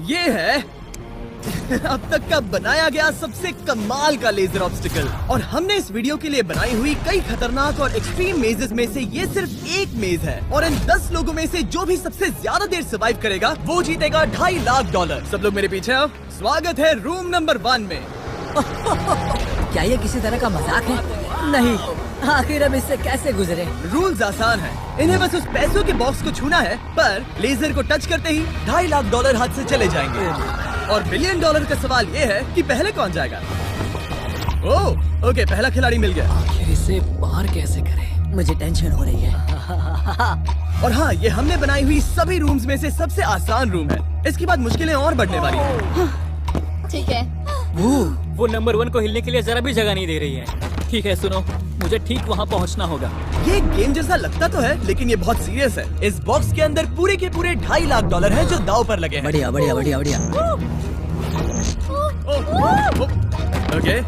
ये है अब तक का बनाया गया सबसे कमाल का लेजर ऑब्स्टिकल। और हमने इस वीडियो के लिए बनाई हुई कई खतरनाक और एक्सट्रीम मेजेस में से ये सिर्फ एक मेज है। और इन 10 लोगों में से जो भी सबसे ज्यादा देर सर्वाइव करेगा वो जीतेगा $2.5 लाख। सब लोग मेरे पीछे आओ। स्वागत है रूम नंबर 1 में। क्या ये किसी तरह का मजाक है? नहीं, आखिर हम इससे कैसे गुजरे? रूल्स आसान है, इन्हें बस उस पैसों के बॉक्स को छूना है, पर लेजर को टच करते ही $2.5 लाख हाथ से चले जाएंगे। और $1 बिलियन का सवाल ये है कि पहले कौन जाएगा। ओह ओके, पहला खिलाड़ी मिल गया। आखिर इसे पार कैसे करें? मुझे टेंशन हो रही है। और हाँ, ये हमने बनाई हुई सभी रूम्स में से सबसे आसान रूम है। इसके बाद मुश्किलें और बढ़ने वाली हैं। ठीक है। वो नंबर 1 को हिलने के लिए जरा भी जगह नहीं दे रही है। ठीक है, सुनो, मुझे ठीक वहाँ पहुँचना होगा। ये गेम जैसा लगता तो है, लेकिन ये बहुत सीरियस है। इस बॉक्स के अंदर पूरे के पूरे $2.5 लाख है जो दांव पर लगे हैं। बढ़िया बढ़िया बढ़िया बढ़िया। ओके।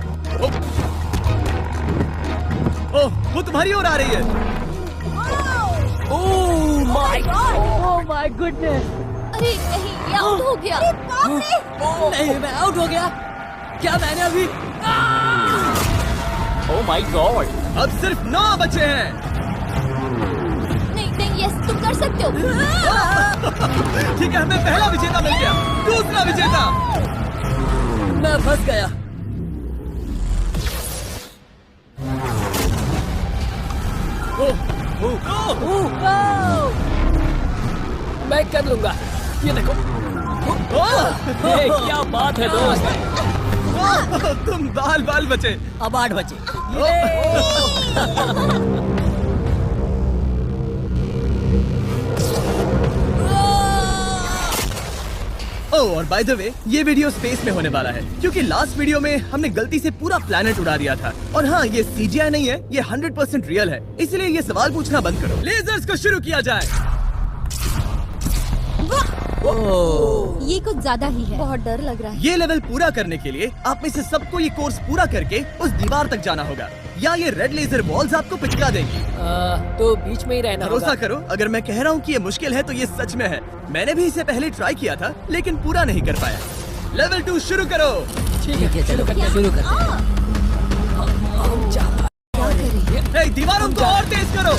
ओह, वो तुम्हारी ओर आ रही है। Oh my goodness. अरे नहीं, ये आउट हो गया। नहीं, मैं आउट हो गया। क्या मैंने अभी? Oh my God. अब सिर्फ 9 बचे हैं। नहीं नहीं, यस तुम कर सकते हो। ठीक है, हमें पहला विजेता मिल गया। दूसरा विजेता। मैं फंस गया। मैं कर लूंगा। ये देखो। क्या बात है दोस्त। तुम बाल बचे। अब 8 बचे। ओह, और बाय द वे, ये वीडियो स्पेस में होने वाला है, क्योंकि लास्ट वीडियो में हमने गलती से पूरा प्लेनेट उड़ा दिया था। और हाँ, ये CGI नहीं है, ये 100% रियल है। इसलिए ये सवाल पूछना बंद करो। लेजर्स को शुरू किया जाए। ये कुछ ज्यादा ही है। बहुत डर लग रहा है। ये लेवल पूरा करने के लिए आप में से सबको ये कोर्स पूरा करके उस दीवार तक जाना होगा, या ये रेड लेजर बॉल्स आपको पिचका देंगी। तो बीच में ही रहना होगा। भरोसा करो, अगर मैं कह रहा हूँ कि ये मुश्किल है तो ये सच में है। मैंने भी इसे पहले ट्राई किया था, लेकिन पूरा नहीं कर पाया। लेवल 2 शुरू करो। ठीक है, चलो शुरू करते हैं। दीवारों को और तेज करो।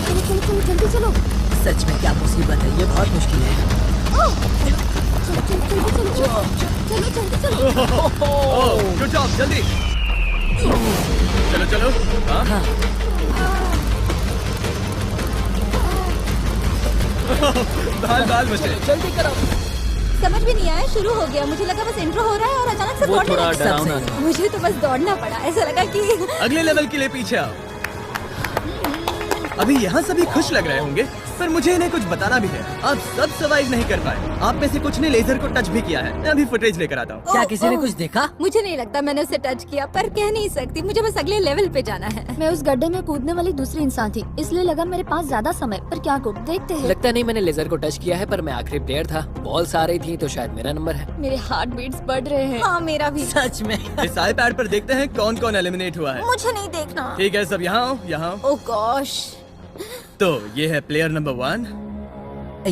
चलो जल्दी चलो। सच में क्या मुसीबत है, ये बहुत मुश्किल है। चलो। गुड जॉब, जल्दी चलो। हाँ। बाल बचे। जल्दी करो। समझ भी नहीं आया, शुरू हो गया। मुझे लगा बस इंट्रो हो रहा है और अचानक से वो दौड़ने थोड़ा लगा। डरावना था। मुझे तो बस दौड़ना पड़ा। ऐसा लगा कि अगले लेवल के लिए पीछे आओ। अभी यहाँ सभी खुश लग रहे होंगे, पर मुझे इन्हें कुछ बताना भी है। आप सब सर्वाइव नहीं कर पाए। आप में से कुछ ने लेजर को टच भी किया है। मैं अभी फुटेज लेकर आता हूँ। क्या किसी ने कुछ देखा? मुझे नहीं लगता मैंने उसे टच किया, पर कह नहीं सकती। मुझे बस अगले लेवल पे जाना है। मैं उस गड्ढे में कूदने वाली दूसरी इंसान थी, इसलिए लगा मेरे पास ज्यादा समय। पर क्या करूं, देखते हैं। लगता नहीं मैंने लेजर को टच किया है, पर मैं आखिरी प्लेयर था। बॉल्स आ रही थी तो शायद मेरा नंबर है। मेरे हार्ट बीट्स बढ़ रहे हैं। हाँ, मेरा भी। सच में। इस iPad पर देखते हैं कौन कौन एलिमिनेट हुआ है। मुझे नहीं देखना। ठीक है, सब यहाँ आओ, यहाँ आओ। ओह गॉश। तो ये है प्लेयर नंबर 1।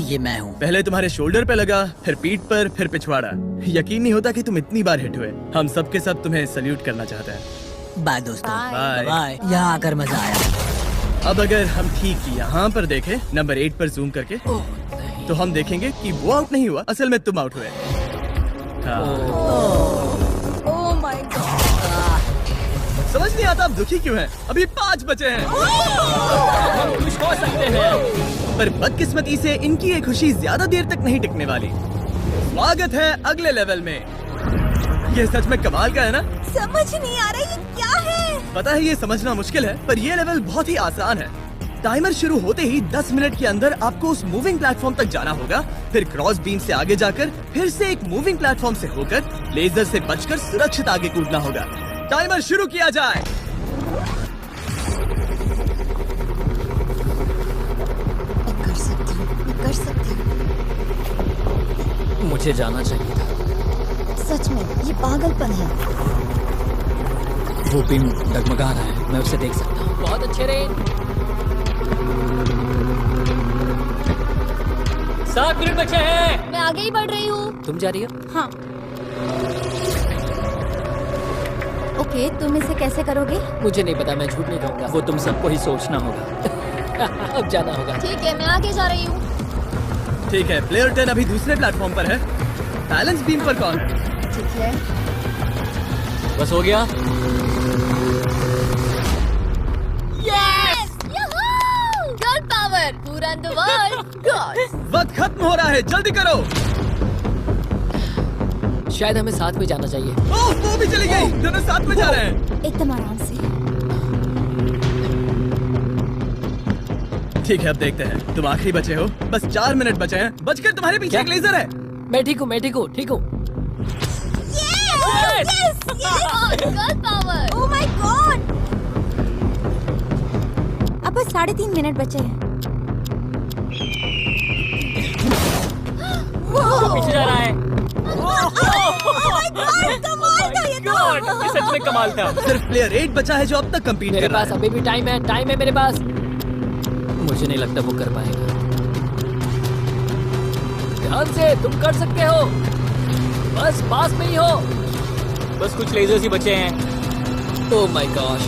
ये मैं हूँ। पहले तुम्हारे शोल्डर पे लगा, फिर पीठ पर, फिर पिछवाड़ा। यकीन नहीं होता कि तुम इतनी बार हिट हुए। हम सब के सब तुम्हें सल्यूट करना चाहते हैं। बाय दोस्तों। बाय। बाय। यहाँ आकर मजा आया। अब अगर हम ठीक यहाँ पर देखें, नंबर 8 पर जूम करके, तो हम देखेंगे कि वो आउट नहीं हुआ, असल में तुम आउट हुए। हाँ। Oh my God. समझ नहीं आता आप दुखी क्यों हैं? अभी 5 बचे हैं। हम खुश हो सकते हैं, पर बदकिस्मती से इनकी ये खुशी ज्यादा देर तक नहीं टिकने वाली। स्वागत है अगले लेवल में। ये सच में कमाल का है ना? समझ नहीं आ रहा ये क्या है। पता है ये समझना मुश्किल है, पर ये लेवल बहुत ही आसान है। टाइमर शुरू होते ही 10 मिनट के अंदर आपको उस मूविंग प्लेटफॉर्म तक जाना होगा, फिर क्रॉस बीम से आगे जाकर फिर से एक मूविंग प्लेटफॉर्म से होकर लेजर से बचकर सुरक्षित आगे कूदना होगा। टाइमर शुरू किया जाए। कर सकती हूँ। मुझे जाना चाहिए था। सच में ये पागलपन है। वो पिन डगमगा रहा है, मैं उसे देख सकता हूँ। बहुत अच्छे रेन। 7 मिनट बचे हैं। मैं आगे ही बढ़ रही हूँ। तुम जा रही हो? हाँ। ओके, तुम इसे कैसे करोगे? मुझे नहीं पता, मैं झूठ नहीं कहूँगा। वो तुम सबको ही सोचना होगा। अब जाना होगा। ठीक है, मैं आगे जा रही हूँ। ठीक है, प्लेयर 10 अभी दूसरे प्लेटफॉर्म पर है। बैलेंस बीम पर कौन? ठीक है। बस हो गया। यस! गर्ल पावर, पूरा द वर्ल्ड गर्ल्स। वक्त खत्म हो रहा है, जल्दी करो। शायद हमें साथ में जाना चाहिए। ओह, वो भी चली गई। दोनों साथ में जा रहे हैं। एकदम आराम से। ठीक है, अब देखते हैं। तुम आखिरी बचे हो, बस 4 मिनट बचे हैं। बचकर तुम्हारे पीछे क्या? एक लेजर है। मैं ठीक हूँ, मैं ठीक हूँ, ठीक हूँ। Girl power. Oh my God. अब बस 3.5 मिनट बचे हैं। पीछे जा रहा है। कमाल था ये तो। God, ये सच में कमाल था। सिर्फ प्लेयर 8 बचा है जो अब तक कम्पीट मेरे कर रहा पास है। अभी भी टाइम है मेरे पास। मुझे नहीं लगता वो कर पाएगा। ध्यान से, तुम कर सकते हो। बस पास में ही हो। बस कुछ लेजर्स ही बचे हैं। Oh my gosh.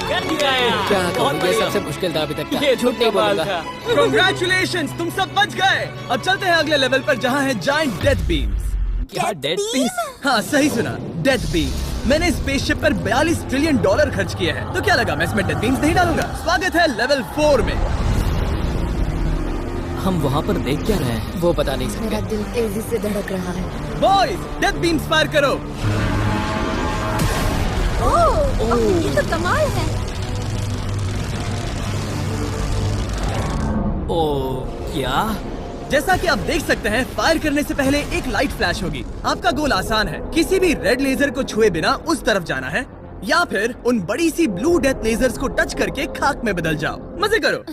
कर दिया यार। क्या बहुत कहूँ, ये बढ़िया। सबसे मुश्किल था अभी तक का। ये झूठ नहीं कमाल बोलूंगा। था। Congratulations, तुम सब बच गए। अब चलते हैं अगले लेवल पर जहाँ है जायंट डेथ बीम्स। क्या डेड पीस? हाँ, सही सुना, डेथ बीम। मैंने स्पेसशिप पर $42 ट्रिलियन खर्च किए हैं। तो क्या लगा मैं इसमें डेथ बीम्स नहीं डालूंगा? स्वागत है लेवल 4 में। हम वहाँ पर देख क्या रहे हैं? वो बता नहीं सकते। मेरा दिल तेजी से धड़क रहा है। बॉयज, डेथ बीम्स फायर करो। ओह, ये तो कमाल है। ओ क्या? जैसा कि आप देख सकते हैं, फायर करने से पहले एक लाइट फ्लैश होगी। आपका गोल आसान है, किसी भी रेड लेजर को छुए बिना उस तरफ जाना है, या फिर उन बड़ी सी ब्लू डेथ लेजर्स को टच करके खाक में बदल जाओ। मजे करो।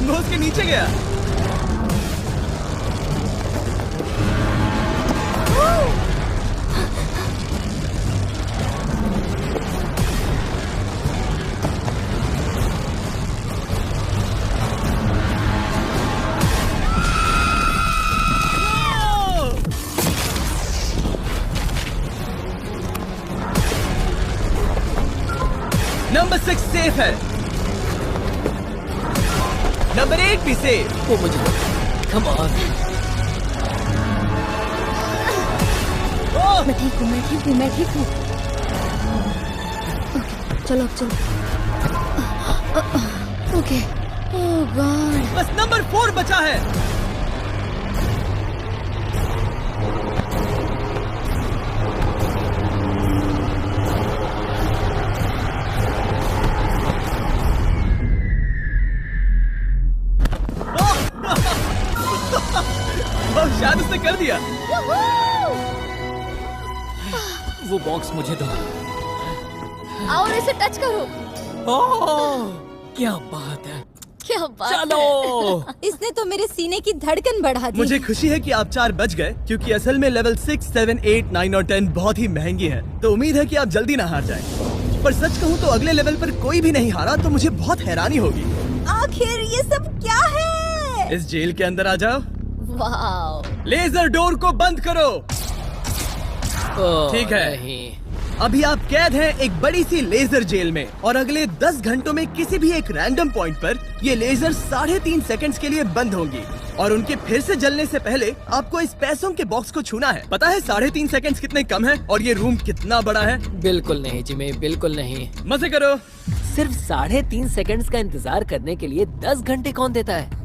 नोज के नीचे गया। नंबर 6 सेफ है। नंबर 8 भी सेफ। वो मुझे कम ऑन। मैं ठीक हूँ, मैं ठीक हूँ, मैं ठीक हूँ। चलो अब चलो। ओके। ओह गॉड। बस नंबर 4 बचा है। शायद उसने कर दिया। वो बॉक्स मुझे दो। और इसे टच करो। ओह, क्या बात है। क्या बात चलो। है। इसने तो मेरे सीने की धड़कन बढ़ा दी। मुझे खुशी है कि आप 4 बच गए, क्योंकि असल में लेवल 6, 7, 8, 9 और 10 बहुत ही महंगी है। तो उम्मीद है कि आप जल्दी ना हार जाएं। पर सच कहूँ तो अगले लेवल पर कोई भी नहीं हारा तो मुझे बहुत हैरानी होगी। आखिर ये सब क्या है? इस जेल के अंदर आ जाओ। वाओ। लेजर डोर को बंद करो। ओह, ठीक है। नहीं। अभी आप कैद हैं एक बड़ी सी लेजर जेल में, और अगले 10 घंटों में किसी भी एक रैंडम पॉइंट पर ये लेजर 3.5 सेकंड्स के लिए बंद होंगी, और उनके फिर से जलने से पहले आपको इस पैसों के बॉक्स को छूना है। पता है 3.5 सेकंड्स कितने कम है, और ये रूम कितना बड़ा है? बिल्कुल नहीं जिमी, बिल्कुल नहीं। मजे करो। सिर्फ 3.5 सेकंड्स का इंतजार करने के लिए 10 घंटे कौन देता है?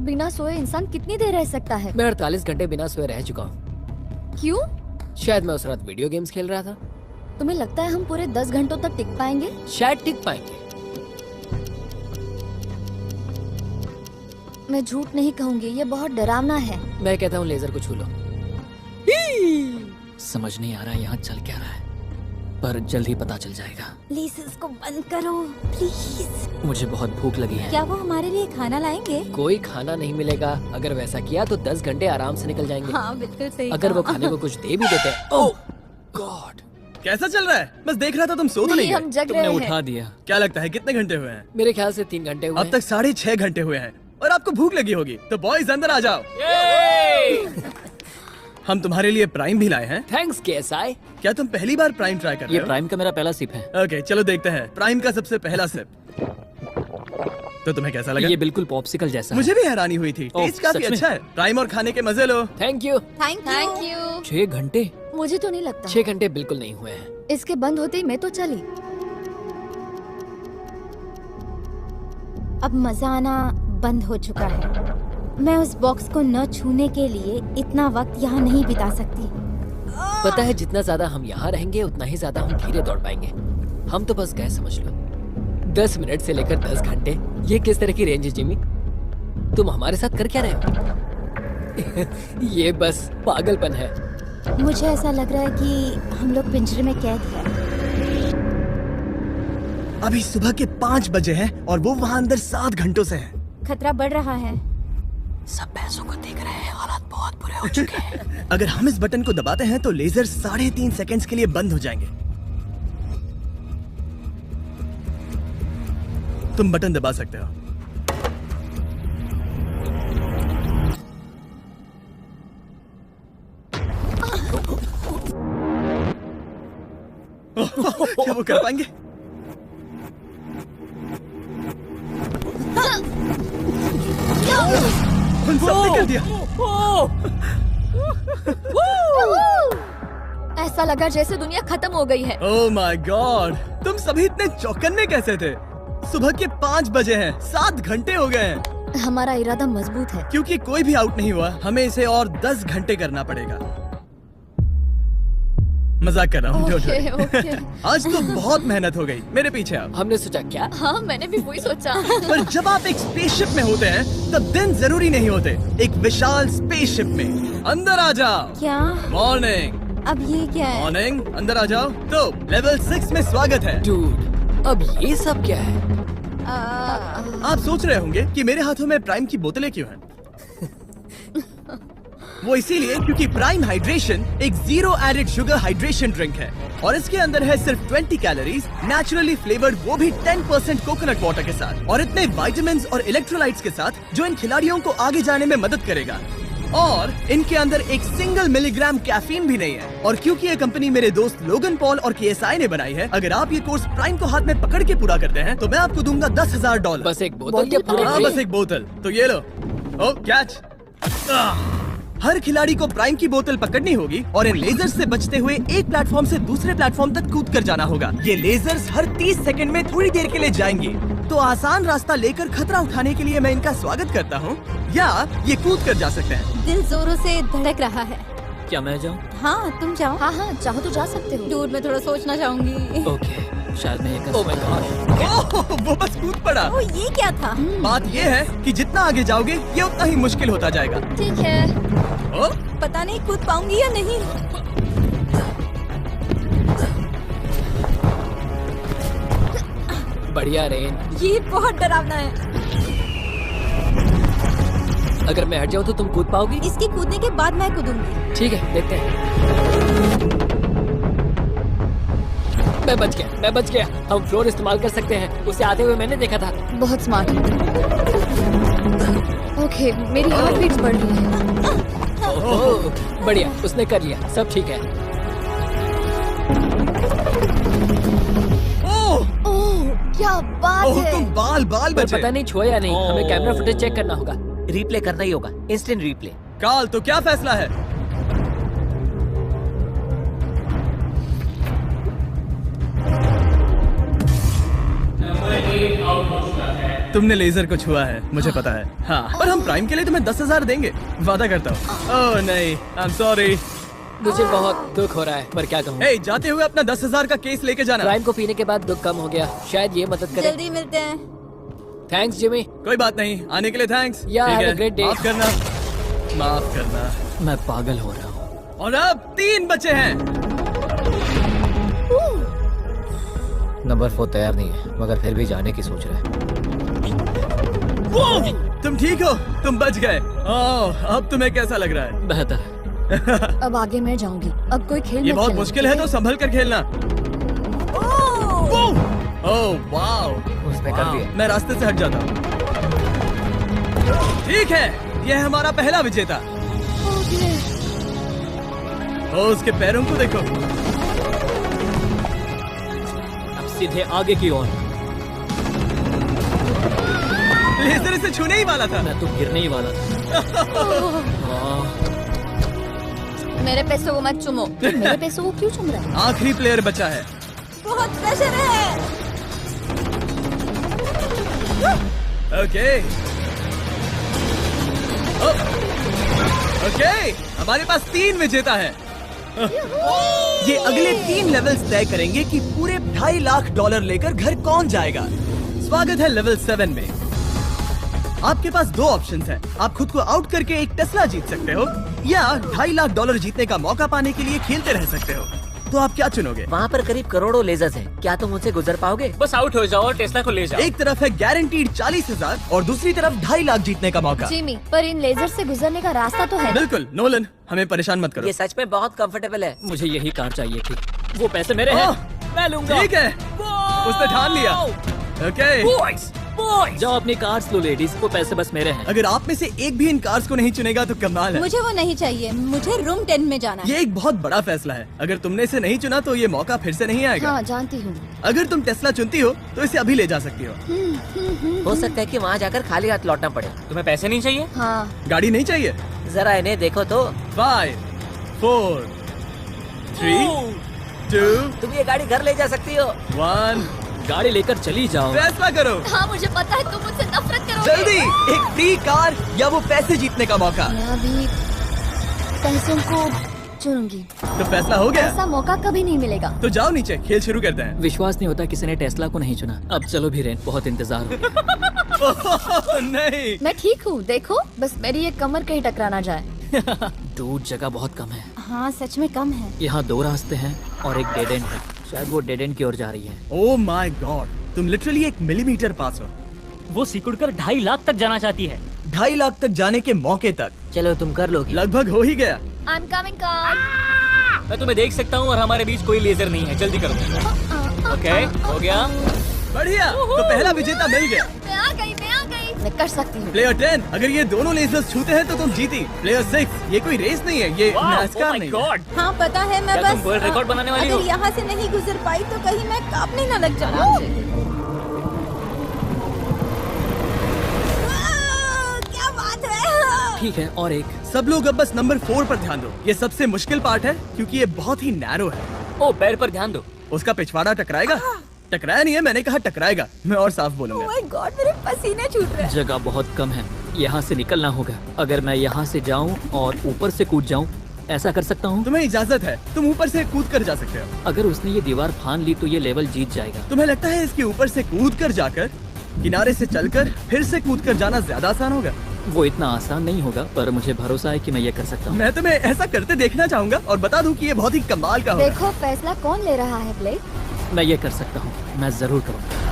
बिना सोए इंसान कितनी देर रह सकता है? मैं 48 घंटे बिना सोए रह चुका हूँ। क्यों? शायद मैं उस रात वीडियो गेम्स खेल रहा था। तुम्हें लगता है हम पूरे 10 घंटों तक टिक पाएंगे? शायद टिक पाएंगे। मैं झूठ नहीं कहूंगी, ये बहुत डरावना है। मैं कहता हूँ लेजर को छू लो। समझ नहीं आ रहा यहाँ चल क्या रहा है। पर जल्द ही पता चल जाएगा। प्लीज इसको बंद करो प्लीज। मुझे बहुत भूख लगी है। क्या वो हमारे लिए खाना लाएंगे? कोई खाना नहीं मिलेगा। अगर वैसा किया तो 10 घंटे आराम से निकल जाएंगे। हाँ बिल्कुल सही। अगर वो खाने को कुछ दे भी देते। ओह गॉड, कैसा चल रहा है? बस देख रहा था, तुम सो तो नहीं हम गए? जग तुमने रहे उठा हैं। दिया। क्या लगता है कितने घंटे हुए हैं? मेरे ख्याल से 3 घंटे हुए अब तक 6.5 घंटे हुए हैं और आपको भूख लगी होगी। तो बॉयज अंदर आ जाओ। हम तुम्हारे लिए प्राइम भी लाए हैं। Thanks KSI। क्या तुम पहली बार प्राइम ट्राई कर रहे ये हो? प्राइम का मेरा पहला सिप है। ओके चलो देखते हैं प्राइम का सबसे पहला सिप। तो तुम्हें कैसा लगा? ये बिल्कुल पॉप्सिकल जैसा मुझे भी हैरानी हुई थी। ओह, टेस्ट काफी सच में? अच्छा है। प्राइम और खाने के मजे लो। Thank you. Thank you. 6 घंटे? मुझे तो नहीं लगता। 6 घंटे बिल्कुल नहीं हुए हैं। इसके बंद होते ही मैं तो चली। अब मजा आना बंद हो चुका है। मैं उस बॉक्स को न छूने के लिए इतना वक्त यहाँ नहीं बिता सकती। पता है जितना ज्यादा हम यहाँ रहेंगे उतना ही ज्यादा हम धीरे दौड़ पाएंगे। हम तो बस गए समझ लो। 10 मिनट से लेकर 10 घंटे, ये किस तरह की रेंज है जिमी? तुम हमारे साथ कर क्या रहे हो? ये बस पागलपन है। मुझे ऐसा लग रहा है कि हम लोग पिंजरे में कैद हैं। अभी सुबह के 5 बजे हैं और वो वहाँ अंदर 7 घंटों से है। खतरा बढ़ रहा है। सब पैसों को देख रहे हैं, हालात बहुत बुरे हो चुके हैं। अगर हम इस बटन को दबाते हैं तो लेजर 3.5 सेकंड्स के लिए बंद हो जाएंगे। तुम बटन दबा सकते हो। क्या वो कर पाएंगे? उन सबने कर दिया। ऐसा लगा जैसे दुनिया खत्म हो गई है। ओह माय गॉड, तुम सभी इतने चौकन्ने कैसे थे? सुबह के 5 बजे हैं, 7 घंटे हो गए हैं। हमारा इरादा मजबूत है। क्योंकि कोई भी आउट नहीं हुआ, हमें इसे और 10 घंटे करना पड़ेगा। मजाक कर रहा हूँ। ओके। आज तो बहुत मेहनत हो गई। मेरे पीछे आओ। हमने सोचा क्या? हाँ मैंने भी वही सोचा। पर जब आप एक स्पेसशिप में होते हैं तब दिन जरूरी नहीं होते। एक विशाल स्पेसशिप में अंदर आ जाओ। क्या? मॉर्निंग। अब ये क्या है? मॉर्निंग, अंदर आ जाओ। तो लेवल 6 में स्वागत है। डूड, अब ये सब क्या है? आप सोच रहे होंगे कि मेरे हाथों में प्राइम की बोतलें क्यों हैं? वो इसीलिए क्योंकि प्राइम हाइड्रेशन एक 0 एडेड शुगर हाइड्रेशन ड्रिंक है और इसके अंदर है सिर्फ 20 कैलोरीज, नेचुरली फ्लेवर्ड, वो भी 10% कोकोनट वाटर के साथ, और इतने विटामिन्स और इलेक्ट्रोलाइट्स के साथ जो इन खिलाड़ियों को आगे जाने में मदद करेगा। और इनके अंदर एक सिंगल मिलीग्राम कैफीन भी नहीं है। और क्योंकि ये कंपनी मेरे दोस्त लोगन पॉल और KSI ने बनाई है, अगर आप ये कोर्स प्राइम को हाथ में पकड़ के पूरा करते हैं तो मैं आपको दूंगा $10,000। बस एक बोतल या पूरे हाँ, ट्रे? बस एक बोतल। तो ये लो। ओ कैच। हर खिलाड़ी को प्राइम की बोतल पकड़नी होगी और इन लेजर्स से बचते हुए एक प्लेटफॉर्म से दूसरे प्लेटफॉर्म तक कूद कर जाना होगा। ये लेजर्स हर 30 सेकंड में थोड़ी देर के लिए जाएंगे। तो आसान रास्ता लेकर खतरा उठाने के लिए मैं इनका स्वागत करता हूँ, या ये कूद कर जा सकते हैं। दिल जोरों से धड़क रहा है। क्या मैं जाऊँ? हाँ तुम जाओ। हाँ चाहो तो जा सकते हो। दूर में थोड़ा सोचना चाहूंगी। ओके, शायद मैं ये कर ओह माय गॉड। ओह, वो बस कूद पड़ा। ओ ये क्या था? बात ये है कि जितना आगे जाओगे ये उतना ही मुश्किल होता जाएगा। ठीक है। ओ, पता नहीं कूद पाऊंगी या नहीं। बढ़िया रेन। ये बहुत डरावना है। अगर मैं हट जाऊँ तो तुम कूद पाओगी? इसके कूदने के बाद मैं कूदूंगी। ठीक है, देखते हैं। मैं बच गया। हम फ्लोर इस्तेमाल कर सकते हैं, उसे आते हुए मैंने देखा था। बहुत स्मार्ट। ओके मेरी हार्ट बीट्स बढ़ रही है। ओह, बढ़िया, उसने कर लिया, सब ठीक है। ओह, ओह क्या बात ओह, है। तुम बाल पर बचे। पता नहीं छुआ या नहीं, हमें कैमरा फुटेज चेक करना होगा। रिप्ले करना ही होगा, इंस्टेंट रिप्ले। काल, तो क्या फैसला है? तुमने लेजर को छुआ है, मुझे पता है। हाँ, पर हम प्राइम के लिए तुम्हें 10,000 देंगे, वादा करता हूँ। ओह नहीं, आई एम सॉरी। मुझे बहुत दुख हो रहा है, पर क्या कहूँ। हे, जाते हुए अपना 10,000 का केस लेके जाना। प्राइम को पीने के बाद दुख कम हो गया, शायद ये मदद करे। जल्दी मिलते हैं। Thanks Jimmy. कोई बात नहीं, आने के लिए थैंक्स। Yeah, ठीक have है, a great day. माफ करना, माफ करना। मैं पागल हो रहा हूँ। और अब 3 बचे हैं। नंबर 4 तैयार नहीं है, मगर फिर भी जाने की सोच रहा है। तुम ठीक हो? तुम बच गए। ओह, अब तुम्हें कैसा लग रहा है? बेहतर। अब आगे मैं जाऊंगी। अब कोई खेल ये मत बहुत खेलना, मुश्किल है, ठीक तो संभल कर खेलना। ओह वाओ, उसने कर दिया। मैं रास्ते से हट जाता हूँ। ठीक है, यह हमारा पहला विजेता। ओके। ओ, उसके पैरों को देखो। अब सीधे आगे की ओर। लेजर इसे छूने ही वाला था। मैं तो गिरने ही वाला था। वाह। मेरे पैसों को मत चुमो। मेरे पैसों को क्यों चुम रहा है? आखिरी प्लेयर बचा है। बहुत प्रेशर है। ओके ओके, हमारे पास 3 विजेता है। ये अगले 3 लेवल्स तय करेंगे कि पूरे $2.5 लाख लेकर घर कौन जाएगा। स्वागत है लेवल 7 में। आपके पास 2 ऑप्शंस हैं। आप खुद को आउट करके एक टेस्ला जीत सकते हो, या $2.5 लाख जीतने का मौका पाने के लिए खेलते रह सकते हो। तो आप क्या चुनोगे? वहाँ पर करीब करोड़ों लेजर्स हैं। क्या तुम उनसे गुजर पाओगे? बस आउट हो जाओ और टेस्ला को ले जाओ। एक तरफ है गारंटीड 40,000 और दूसरी तरफ $2.5 लाख जीतने का मौका। जिमी, पर इन लेजर से गुजरने का रास्ता तो है। बिल्कुल नोलन, हमें परेशान मत करो। ये सच में बहुत कंफर्टेबल है। मुझे यही कार चाहिए थी। वो पैसे मेरे हैं, ओह, मैं लूंगा। ठीक है, उसने ठान लिया। ओके, बॉयज बॉयज, जाओ अपनी कार्स लो लेडीज, वो पैसे बस मेरे हैं। अगर आप में से एक भी इन कार्स को नहीं चुनेगा तो कमाल है। मुझे वो नहीं चाहिए, मुझे रूम 10 में जाना है। ये एक बहुत बड़ा फैसला है। अगर तुमने इसे नहीं चुना तो ये मौका फिर से नहीं आएगा। हाँ जानती हूँ। अगर तुम टेस्ला चुनती हो तो इसे अभी ले जा सकती हो। हो सकता है कि वहाँ जाकर खाली हाथ लौटना पड़े। तुम्हें पैसे नहीं चाहिए? हाँ गाड़ी नहीं चाहिए? जरा इन्हें देखो तो। 5 4 3 2 तुम ये गाड़ी घर ले जा सकती हो। 1, गाड़ी लेकर चली जाओ। फैसला करो हाँ, मुझे पता है तुम मुझसे नफरत करोगे। जल्दी। एक फ्री कार या वो पैसे जीतने का मौका। मैं अभी पैसों को चुनूंगी। तो फैसला हो गया। ऐसा मौका कभी नहीं मिलेगा। तो जाओ नीचे, खेल शुरू करते हैं। विश्वास नहीं होता किसी ने टेस्ला को नहीं चुना। अब चलो भी रेन, बहुत इंतजार हो गया। नहीं, मैं ठीक हूँ, देखो बस मेरी ये कमर कहीं टकरा ना जाए। दूर जगह बहुत कम है। हाँ सच में कम है। यहाँ 2 रास्ते हैं और एक डेड एंड है। शायद वो डेड एंड की ओर जा रही है। ओह माय गॉड, तुम लिटरली 1 मिलीमीटर पास हो। वो सिकुड़कर 2.5 लाख तक जाना चाहती है। $2.5 लाख तक जाने के मौके तक चलो तुम कर लोगी। लगभग हो ही गया। I'm coming car। मैं तुम्हें देख सकता हूँ और हमारे बीच कोई लेजर नहीं है। जल्दी करो। ओके, हो गया। बढ़िया, तो पहला विजेता मिल गया। मैं आ गई। मैं कर सकती हूँ। प्लेयर 10, अगर ये दोनों लेजर्स छूते हैं तो तुम जीती। प्लेयर 6, ये कोई रेस नहीं है, ये NASCAR नहीं है। हाँ पता है, मैं क्या तुम बस वर्ल्ड रिकॉर्ड बनाने वाली हो? अगर यहाँ से नहीं गुजर पाई तो कहीं मैं कांपने न लग जाऊँ। क्या बात है। ठीक है, और एक। सब लोग अब बस नंबर 4 पर ध्यान दो। ये सबसे मुश्किल पार्ट है क्योंकि ये बहुत ही नैरो है। ओ, पैर पर ध्यान दो। उसका पिछवाड़ा टकराएगा। टकराया नहीं है, मैंने कहा टकराएगा। मैं और साफ बोलूंगा। Oh my God, मेरे पसीने छूट रहे हैं। जगह बहुत कम है, यहाँ से निकलना होगा। अगर मैं यहाँ से जाऊँ और ऊपर से कूद जाऊँ, ऐसा कर सकता हूँ? तुम्हें इजाजत है, तुम ऊपर से कूद कर जा सकते हो। अगर उसने ये दीवार फान ली तो ये लेवल जीत जाएगा। तुम्हें लगता है इसके ऊपर से कूद कर जाकर किनारे से चलकर फिर से कूद कर जाना ज्यादा आसान होगा? वो इतना आसान नहीं होगा, पर मुझे भरोसा है कि मैं ये कर सकता हूँ। मैं तुम्हें ऐसा करते देखना चाहूंगा और बता दूं कि ये बहुत ही कमाल का होगा। देखो फैसला कौन ले रहा है ब्लेक? मैं ये कर सकता हूँ, मैं जरूर करूँगा।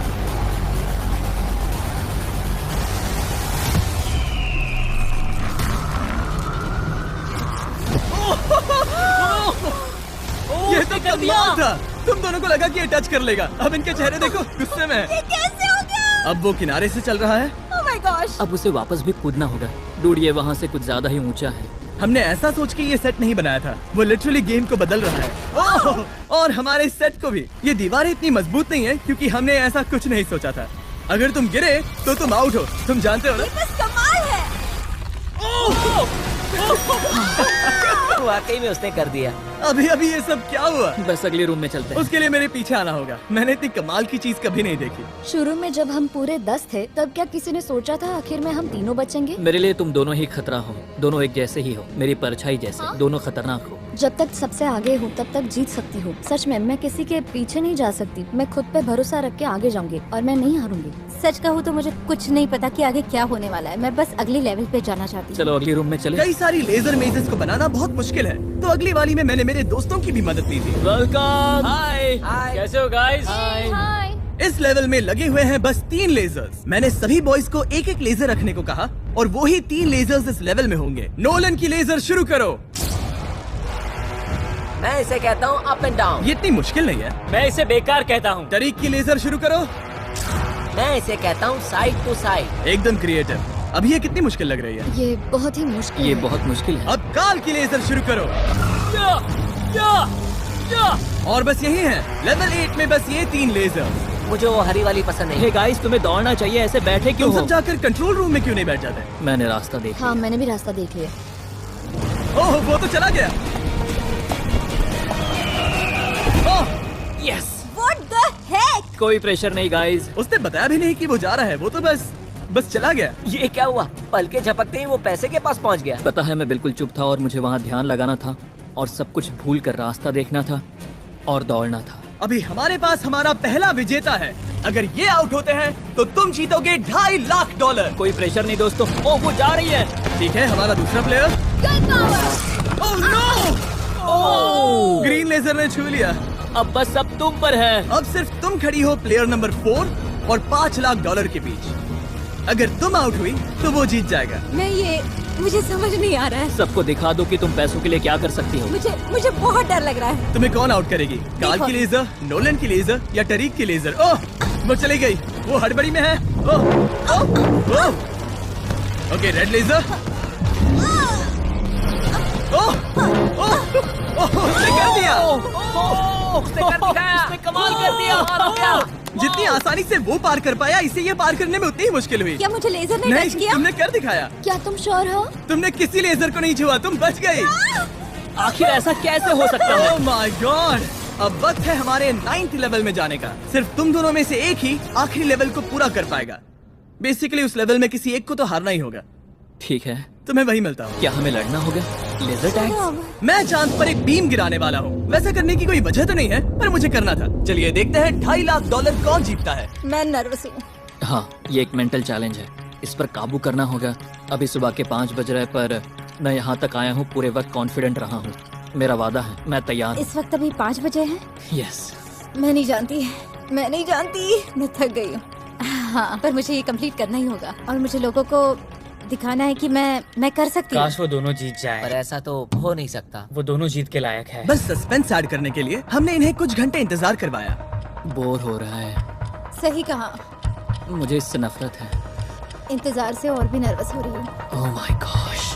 ये तो कमाल था। तुम दोनों को लगा कि ये टच कर लेगा। अब इनके चेहरे देखो, गुस्से में है। ये कैसे हो गया? अब वो किनारे से चल रहा है। Oh my gosh! अब उसे वापस भी कूदना होगा। डूड, ये वहाँ से कुछ ज्यादा ही ऊंचा है। हमने ऐसा सोच के ये सेट नहीं बनाया था। वो लिटरली गेम को बदल रहा है। ओह! और हमारे सेट को भी। ये दीवारें इतनी मजबूत नहीं है क्योंकि हमने ऐसा कुछ नहीं सोचा था। अगर तुम गिरे तो तुम आउट हो, तुम जानते हो ना? ये बस कमाल है। वाकई में उसने कर दिया। अभी अभी ये सब क्या हुआ? बस अगले रूम में चलते हैं। उसके लिए मेरे पीछे आना होगा। मैंने इतनी कमाल की चीज कभी नहीं देखी। शुरू में जब हम पूरे 10 थे तब क्या किसी ने सोचा था आखिर में हम तीनों बचेंगे? मेरे लिए तुम दोनों ही खतरा हो। दोनों एक जैसे ही हो, मेरी परछाई जैसे। दोनों खतरनाक हो। जब तक सबसे आगे हूँ तब तक जीत सकती हूँ। सच में मैं किसी के पीछे नहीं जा सकती। मैं खुद पे भरोसा रख के आगे जाऊंगी और मैं नहीं हारूंगी। सच कहूँ तो मुझे कुछ नहीं पता कि आगे क्या होने वाला है। मैं बस अगले लेवल पे जाना चाहती हूँ। चलो अगले रूम में चले। कई सारी लेजर मेजेस को बनाना बहुत मुश्किल है, तो अगली वाली में मैंने मेरे दोस्तों की भी मदद ली थी। वेलकम। हाय। कैसे हो गाइस? हाय। इस लेवल में लगे हुए हैं बस 3 लेजर्स। मैंने सभी बॉयज को एक एक लेजर रखने को कहा और वो ही 3 लेजर्स इस लेवल में होंगे। नोलन की लेजर शुरू करो। मैं इसे कहता हूँ अप एंड डाउन। ये इतनी मुश्किल नहीं है। मैं इसे बेकार कहता हूँ। तरीक की लेजर शुरू करो। मैं इसे कहता हूँ साइड टू साइड। एकदम क्रिएटिव। अब ये कितनी मुश्किल लग रही है। ये बहुत ही मुश्किल ये है। बहुत मुश्किल है। अब काल की लेजर शुरू करो। और बस यही है लेवल 8 में, बस ये 3 लेजर। मुझे वो हरी वाली पसंद नहीं। हे गाइस, तुम्हें दौड़ना चाहिए, ऐसे बैठे क्यों तुम हो? सब जाकर कंट्रोल रूम में क्यों नहीं बैठ जाते? मैंने रास्ता देखा। हाँ, मैंने भी रास्ता देख लिया। ओह, वो तो चला गया। ओह, यस। What the heck? कोई प्रेशर नहीं गाइस। उसने बताया भी नहीं कि वो जा रहा है, वो तो बस चला गया। ये क्या हुआ? पलके झपकते ही वो पैसे के पास पहुंच गया। पता है, मैं बिल्कुल चुप था और मुझे वहाँ ध्यान लगाना था और सब कुछ भूल कर रास्ता देखना था और दौड़ना था। अभी हमारे पास हमारा पहला विजेता है। अगर ये आउट होते हैं तो तुम जीतोगे $2.5 लाख। कोई प्रेशर नहीं दोस्तों। ओह, वो जा रही है। ठीक है, हमारा दूसरा player. Oh no! Oh! Green laser ने छू लिया। अब बस अब तुम पर है। अब सिर्फ तुम खड़ी हो प्लेयर नंबर 4 और $5 लाख के बीच। अगर तुम आउट हुई तो वो जीत जाएगा। मुझे समझ नहीं आ रहा है। सबको दिखा दो कि तुम पैसों के लिए क्या कर सकती हो। मुझे बहुत डर लग रहा है। तुम्हें कौन आउट करेगी? काल की लेजर, नोलन की लेजर या टरीक की लेजर? ओह, वो चली गई। वो हड़बड़ी में है। Oh, oh, oh. Okay, red laser. Oh, oh, oh, उसने कर दिया। उसने कर दिखाया। उसने कमाल कर दिया। जितनी आसानी से वो पार कर पाया, इसे ये पार करने में उतनी ही मुश्किल हुई। क्या मुझे लेजर ने नहीं, टच किया? तुमने कर दिखाया। क्या तुम श्योर हो? तुमने किसी लेजर को नहीं छुआ, तुम बच गई। आखिर ऐसा कैसे हो सकता है? Oh my God! अब वक्त है हमारे 9th लेवल में जाने का। सिर्फ तुम दोनों में से एक ही आखिरी लेवल को पूरा कर पाएगा। बेसिकली उस लेवल में किसी एक को तो हारना ही होगा। ठीक है, तुम्हें वही मिलता हो। क्या हमें लड़ना होगा? Laser tag? मैं चांद पर एक बीम गिराने वाला हूँ। वैसा करने की कोई वजह तो नहीं है, पर मुझे करना था। चलिए देखते हैं $2.5 लाख कौन जीतता है। मैं नर्वस हूँ। हाँ, ये एक मेंटल चैलेंज है। इस पर काबू करना होगा। अभी सुबह के 5 बज रहे, पर मैं यहाँ तक आया हूँ पूरे वक्त कॉन्फिडेंट रहा हूँ। मेरा वादा है, मैं तैयार हूँ। इस वक्त अभी 5 बजे हैं। यस। मैं नहीं जानती, मैं थक गई हूँ। हाँ, पर मुझे ये कंप्लीट करना ही होगा और मुझे लोगों को दिखाना है कि मैं कर सकती हूँ। काश वो दोनों जीत जाए, पर ऐसा तो हो नहीं सकता। वो दोनों जीत के लायक है। बस सस्पेंस ऐड करने के लिए हमने इन्हें कुछ घंटे इंतजार करवाया। बोर हो रहा है। सही कहा। मुझे इससे नफरत है। इंतजार से और भी नर्वस हो रही हूँ। Oh my gosh.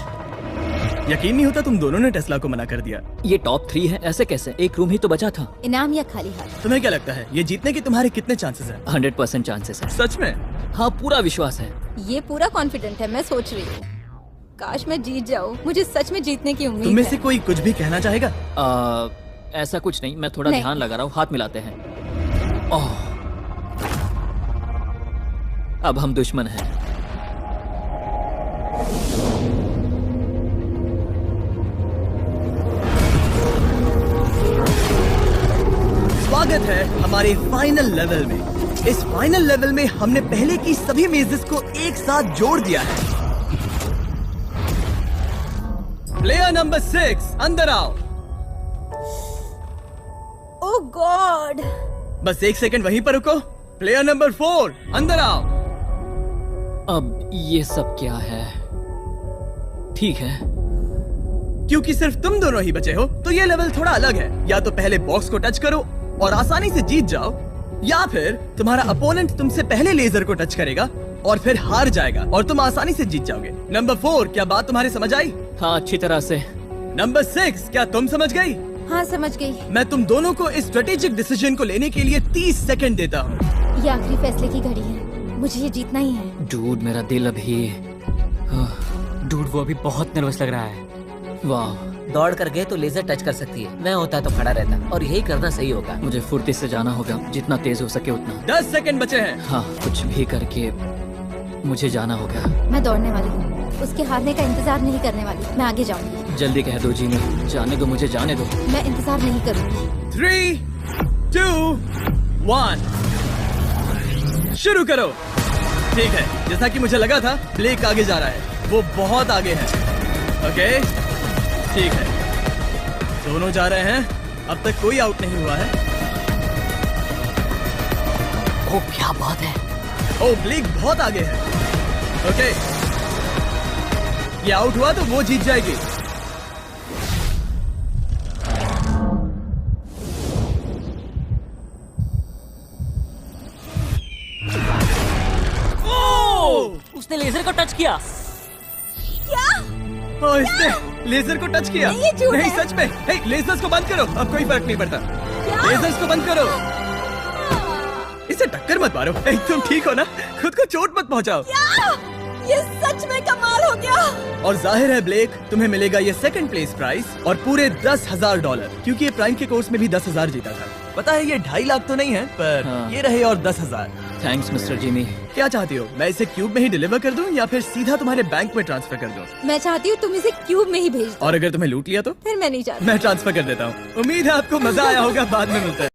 यकीन नहीं होता तुम दोनों ने टेस्ला को मना कर दिया। ये टॉप 3 है, ऐसे कैसे? एक रूम ही तो बचा था। इनाम या खाली हाथ? तुम्हें क्या लगता है ये जीतने के तुम्हारे कितने चांसेस हैं? 100% चांसेस है। सच में? हाँ, पूरा विश्वास है। ये पूरा कॉन्फिडेंट है। मैं सोच रही हूँ काश मैं जीत जाऊँ। मुझे सच में जीतने की उम्मीद तुम में है। से कोई कुछ भी कहना चाहेगा? ऐसा कुछ नहीं, मैं थोड़ा नहीं। ध्यान लगा रहा हूँ। हाथ मिलाते हैं। ओह, अब हम दुश्मन हैं। स्वागत है हमारे फाइनल लेवल में। इस फाइनल लेवल में हमने पहले की सभी मेजेस को एक साथ जोड़ दिया है। प्लेयर नंबर 6 अंदर आओ। ओह गॉड। बस 1 सेकंड वहीं पर रुको। प्लेयर नंबर 4 अंदर आओ। अब ये सब क्या है? ठीक है, क्योंकि सिर्फ तुम दोनों ही बचे हो तो ये लेवल थोड़ा अलग है। या तो पहले बॉक्स को टच करो और आसानी से जीत जाओ, या फिर तुम्हारा अपोनेंट तुमसे पहले लेजर को टच करेगा और फिर हार जाएगा और तुम आसानी से जीत जाओगे। नंबर 4, क्या बात तुम्हारी समझ आई? हाँ, अच्छी तरह से। नंबर 6, क्या तुम समझ गई? हाँ, समझ गई। मैं तुम दोनों को इस स्ट्रेटेजिक डिसीजन को लेने के लिए 30 सेकंड देता हूँ। ये आखिरी फैसले की घड़ी है। मुझे ये जीतना ही है। डूड, मेरा दिल अभी। डूड, वो अभी बहुत नर्वस लग रहा है। वाह, दौड़ कर गए तो लेजर टच कर सकती है। मैं होता तो खड़ा रहता और यही करना सही होगा। मुझे फुर्ती से जाना होगा, जितना तेज हो सके उतना। 10 सेकंड बचे हैं। हाँ, कुछ भी करके मुझे जाना होगा। मैं दौड़ने वाली हूँ। उसके हारने का इंतजार नहीं करने वाली। मैं आगे जाऊंगी। जल्दी कह दो जीनी, जाने दो मुझे, जाने दो। मैं इंतजार नहीं करूंगी। 3, 2, 1 शुरू करो। ठीक है, जैसा कि मुझे लगा था, ब्लेक आगे जा रहा है, वो बहुत आगे है। ओके, ठीक है, दोनों जा रहे हैं, अब तक कोई आउट नहीं हुआ है। ओ क्या बात है। ओ, ब्लेक बहुत आगे है। ओके, ये आउट हुआ तो वो जीत जाएगी। उसने लेजर को टच किया। ओ, इसने लेजर को टच किया। नहीं, ये झूठ नहीं, है। सच में। हे, लेजर्स को बंद करो, अब कोई फर्क नहीं पड़ता। लेजर्स को बंद करो। इसे टक्कर मत मारो। हे, तुम ठीक हो ना? खुद को चोट मत पहुंचाओ। ये सच में कमाल हो गया। और जाहिर है ब्लेक, तुम्हें मिलेगा ये सेकंड प्लेस प्राइस और पूरे $10,000, क्योंकि ये प्राइम के कोर्स में भी 10,000 जीता था। पता है ये 2.5 लाख तो नहीं है, पर हाँ। ये रहे और 10,000। Thanks mister Jimmy. क्या चाहती हो, मैं इसे क्यूब में ही डिलीवर कर दूं या फिर सीधा तुम्हारे बैंक में ट्रांसफर कर दूं? मैं चाहती हूँ तुम इसे क्यूब में ही भेज दो। और अगर तुम्हें लूट लिया तो फिर मैं नहीं चाहती। मैं ट्रांसफर कर देता हूँ। उम्मीद है आपको मजा आया होगा, बाद में मिलते हैं।